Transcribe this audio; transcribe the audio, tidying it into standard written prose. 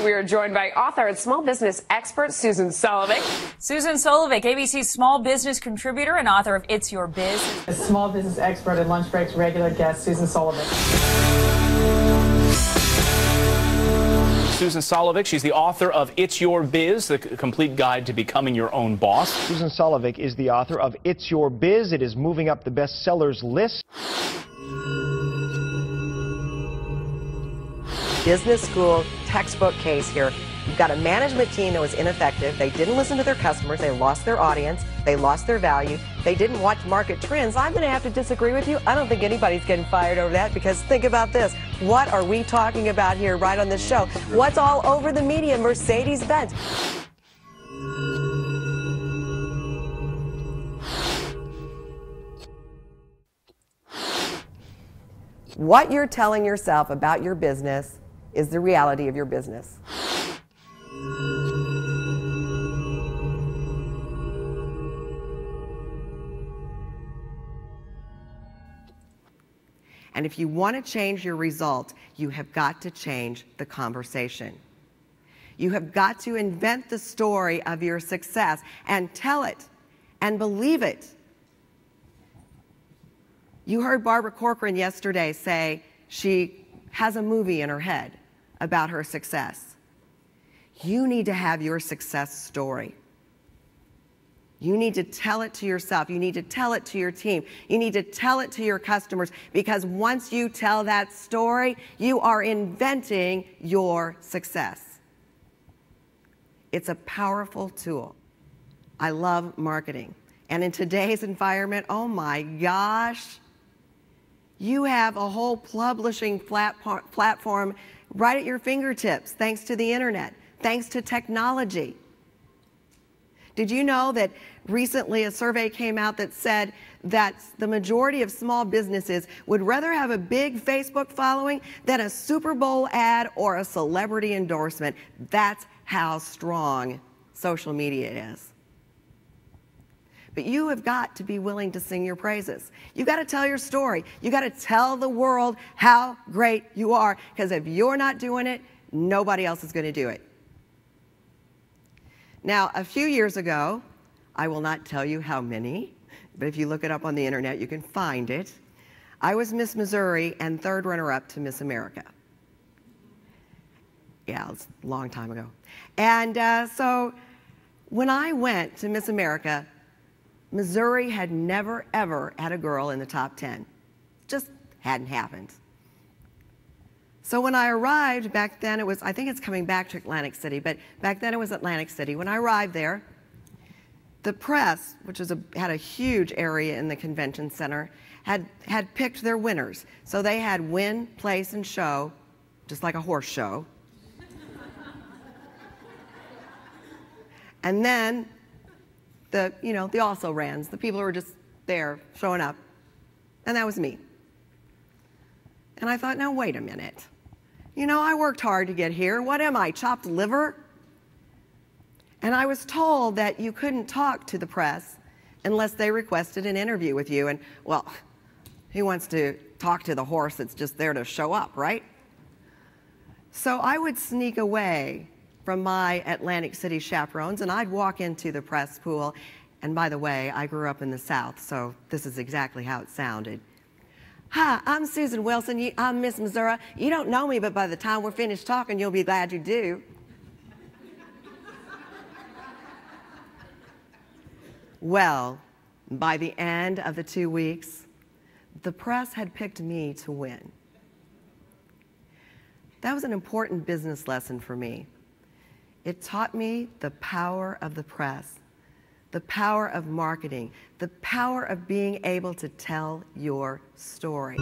we are joined by author and small business expert Susan Solovic. Susan Solovic, ABC's small business contributor and author of It's Your Biz. A small business expert and Lunch Break's regular guest, Susan Solovic. Susan Solovic, she's the author of It's Your Biz, the complete guide to becoming your own boss. Susan Solovic is the author of It's Your Biz. It is moving up the bestsellers list. Business school textbook case here. You've got a management team that was ineffective. They didn't listen to their customers. They lost their audience. They lost their value. They didn't watch market trends. I'm going to have to disagree with you. I don't think anybody's getting fired over that, because think about this. What are we talking about here right on this show? What's all over the media? Mercedes-Benz. What you're telling yourself about your business is the reality of your business. And if you want to change your result, you have got to change the conversation. You have got to invent the story of your success and tell it and believe it. You heard Barbara Corcoran yesterday say she has a movie in her head about her success. You need to have your success story. You need to tell it to yourself. You need to tell it to your team. You need to tell it to your customers, because once you tell that story, you are inventing your success. It's a powerful tool. I love marketing. And in today's environment, oh my gosh, you have a whole publishing platform right at your fingertips, thanks to the internet, thanks to technology. Did you know that recently a survey came out that said that the majority of small businesses would rather have a big Facebook following than a Super Bowl ad or a celebrity endorsement? That's how strong social media is. But you have got to be willing to sing your praises. You've got to tell your story. You've got to tell the world how great you are, because if you're not doing it, nobody else is going to do it. Now, a few years ago, I will not tell you how many, but if you look it up on the internet, you can find it. I was Miss Missouri and third runner-up to Miss America. Yeah, it was a long time ago. And so when I went to Miss America, Missouri had never, ever had a girl in the top 10. Just hadn't happened. So when I arrived, back then it was, I think it's coming back to Atlantic City, but back then it was Atlantic City. When I arrived there, the press, which had a huge area in the convention center, had picked their winners. So they had win, place, and show, just like a horse show. And then the also-rans, the people who were just there showing up. And that was me. And I thought, now wait a minute. I worked hard to get here. What am I, chopped liver? And I was told that you couldn't talk to the press unless they requested an interview with you. And, well, who wants to talk to the horse that's just there to show up, right? So I would sneak away from my Atlantic City chaperones, and I'd walk into the press pool. And by the way, I grew up in the South, so this is exactly how it sounded. Hi, I'm Susan Wilson. I'm Miss Missouri. You don't know me, but by the time we're finished talking, you'll be glad you do. Well, by the end of the 2 weeks, the press had picked me to win. That was an important business lesson for me. It taught me the power of the press, the power of marketing, the power of being able to tell your story.